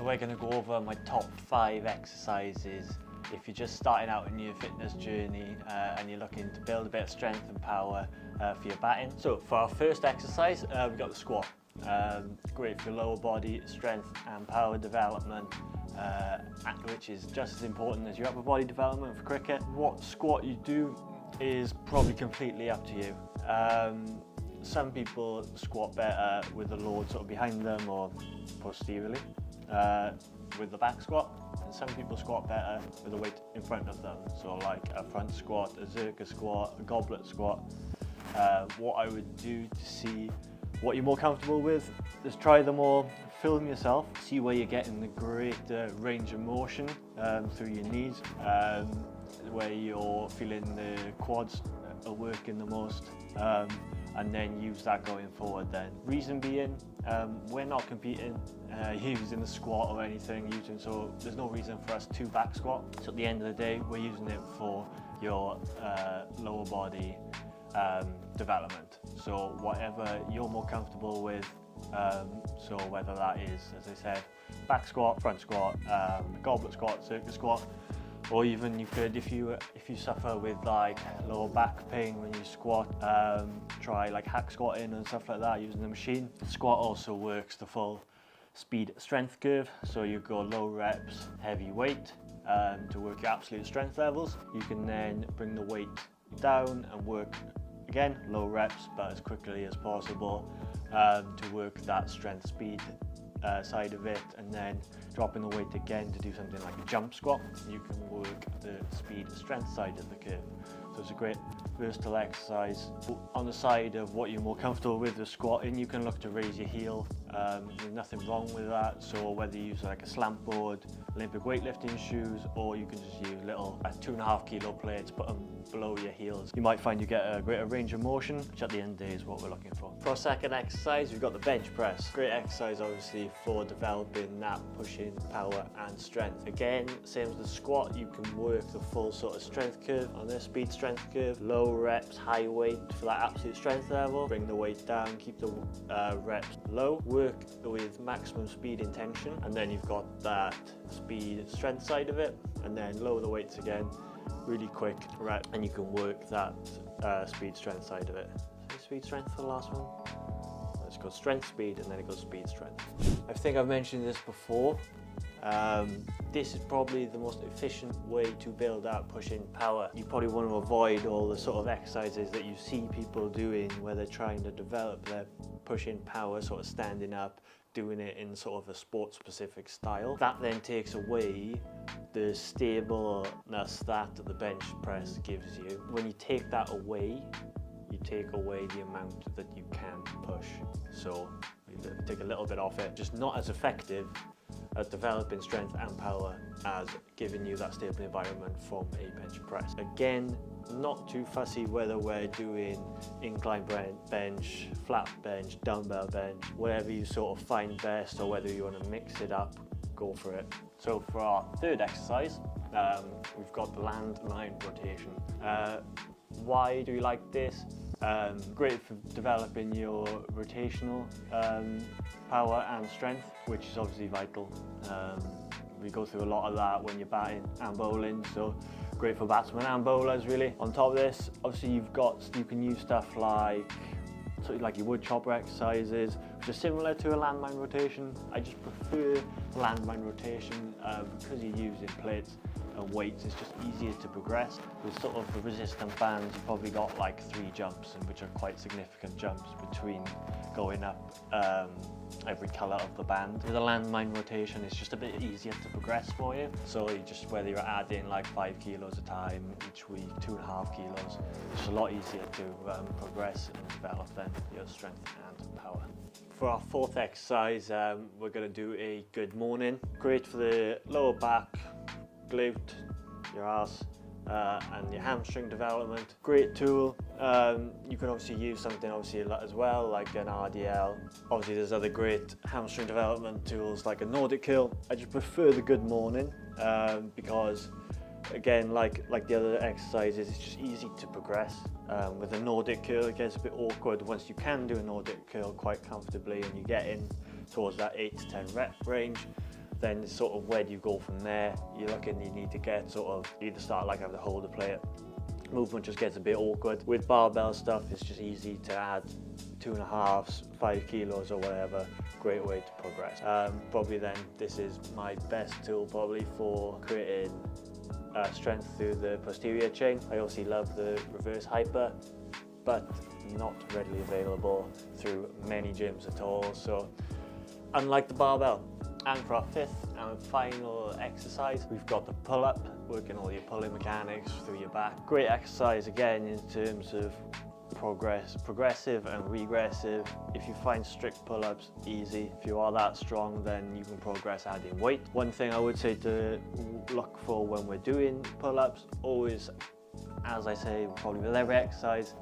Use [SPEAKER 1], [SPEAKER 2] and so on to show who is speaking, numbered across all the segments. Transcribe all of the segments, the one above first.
[SPEAKER 1] we're going to go over my top 5 exercises if you're just starting out in your fitness journey and you're looking to build a bit of strength and power for your batting. So for our first exercise, we've got the squat. Great for lower body strength and power development, which is just as important as your upper body development for cricket. What squat you do is probably completely up to you. Some people squat better with the load sort of behind them or posteriorly with the back squat, and some people squat better with the weight in front of them, so like a front squat, a zercher squat, a goblet squat. What I would do to see what you're more comfortable with is try them all, film yourself, see where you're getting the greater range of motion through your knees, where you're feeling the quads are working the most, and then use that going forward then. Reason being, we're not competing using the squat or anything, so there's no reason for us to back squat. So at the end of the day, we're using it for your lower body development. So whatever you're more comfortable with, so whether that is, as I said, back squat, front squat, goblet squat, zercher squat, or even you could, if you suffer with like lower back pain when you squat, try like hack squatting and stuff like that using the machine. Squat also works the full speed strength curve, so you go low reps, heavy weight to work your absolute strength levels. You can then bring the weight down and work again low reps but as quickly as possible to work that strength speed side of it, and then dropping the weight again to do something like a jump squat. You can work the speed strength side of the curve. So it's a great versatile exercise. On the side of what you're more comfortable with squatting, you can look to raise your heel. There's nothing wrong with that. So whether you use like a slant board, Olympic weightlifting shoes, or you can just use little 2.5 kilo plates, put them below your heels. You might find you get a greater range of motion, which at the end of the day is what we're looking for. For our second exercise, we've got the bench press. Great exercise obviously for developing that pushing power and strength. Again, same as the squat, you can work the full sort of strength curve on this speed strength curve. Low reps, high weight for that absolute strength level. Bring the weight down, keep the reps low. Work with maximum speed intention, and then you've got that speed strength side of it, and then lower the weights again, really quick rep, and you can work that speed strength side of it. So speed strength for the last one. Let's go strength speed, and then it goes speed strength. I think I've mentioned this before. This is probably the most efficient way to build up pushing power. You probably want to avoid all the sort of exercises that you see people doing where they're trying to develop their pushing power, sort of standing up, doing it in sort of a sport specific style. That then takes away the stableness that the bench press gives you. When you take that away, you take away the amount that you can push. So you take a little bit off it, just not as effective at developing strength and power as giving you that stable environment from a bench press. Again, not too fussy whether we're doing incline bench, flat bench, dumbbell bench, whatever you sort of find best, or whether you want to mix it up, go for it. So for our third exercise, we've got the landmine rotation. Why do you like this? Great for developing your rotational power and strength, which is obviously vital. We go through a lot of that when you're batting and bowling, so great for batsmen and bowlers really. On top of this, obviously you can use stuff like your wood chopper exercises, which are similar to a landmine rotation. I just prefer landmine rotation because you're using plates and weights. It's just easier to progress. With sort of the resistant bands, you've probably got like 3 jumps, and which are quite significant jumps between going up every colour of the band. With a landmine rotation, it's just a bit easier to progress for you. So you just, whether you're adding like 5 kilos a time each week, 2.5 kilos, it's a lot easier to progress and develop then your strength and power. For our fourth exercise, we're going to do a good morning. Great for the lower back, glute, your arse, and your hamstring development. Great tool. You can obviously use something as well, like an RDL. Obviously there's other great hamstring development tools like a Nordic curl. I just prefer the good morning because again, like the other exercises, it's just easy to progress. With a Nordic curl, it gets a bit awkward once you can do a Nordic curl quite comfortably and you get in towards that 8 to 10 rep range. then sort of where do you go from there? You're looking, you need to get sort of, either start like having to hold the plate. Movement just gets a bit awkward. With barbell stuff, it's just easy to add 2.5, 5 kilos or whatever. Great way to progress. Probably then, this is my best tool probably for creating strength through the posterior chain. I obviously love the reverse hyper, but not readily available through many gyms at all. So unlike the barbell. And for our fifth and final exercise, we've got the pull-up, working all your pulling mechanics through your back. Great exercise again in terms of progressive and regressive. If you find strict pull-ups easy, if you are that strong, then you can progress adding weight. One thing I would say to look for when we're doing pull-ups, always, as I say, probably with every exercise,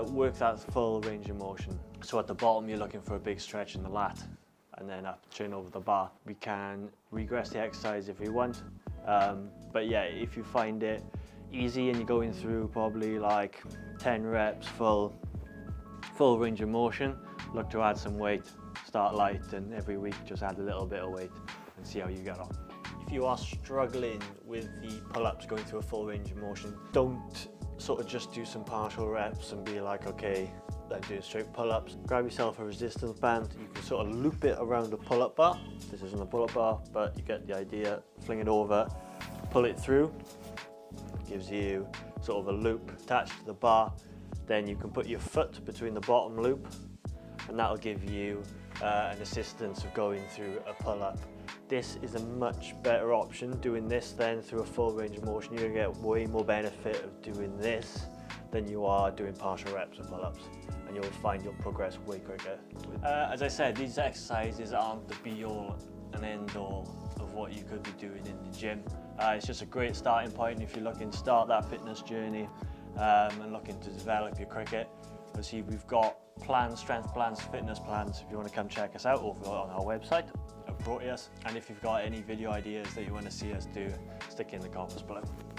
[SPEAKER 1] work that full range of motion. So at the bottom, you're looking for a big stretch in the lat, and then up, turn over the bar. We can regress the exercise if we want, but yeah, if you find it easy and you're going through probably like 10 reps full range of motion, look to add some weight. Start light, and every week just add a little bit of weight and see how you get on. If you are struggling with the pull-ups going through a full range of motion, don't sort of just do some partial reps and be like, okay, then do straight pull-ups. Grab yourself a resistance band. You can sort of loop it around the pull-up bar. This isn't a pull-up bar, but you get the idea. Fling it over, pull it through. Gives you sort of a loop attached to the bar. Then you can put your foot between the bottom loop, and that'll give you an assistance of going through a pull-up. This is a much better option, doing this then through a full range of motion. You're gonna get way more benefit of doing this than you are doing partial reps of pull-ups, and you'll find you'll progress way quicker. As I said, these exercises aren't the be-all and end-all of what you could be doing in the gym. It's just a great starting point if you're looking to start that fitness journey and looking to develop your cricket. Obviously, we've got plans, strength plans, fitness plans. If you want to come check us out over on our website at Proteus, and if you've got any video ideas that you want to see us do, stick in the comments below.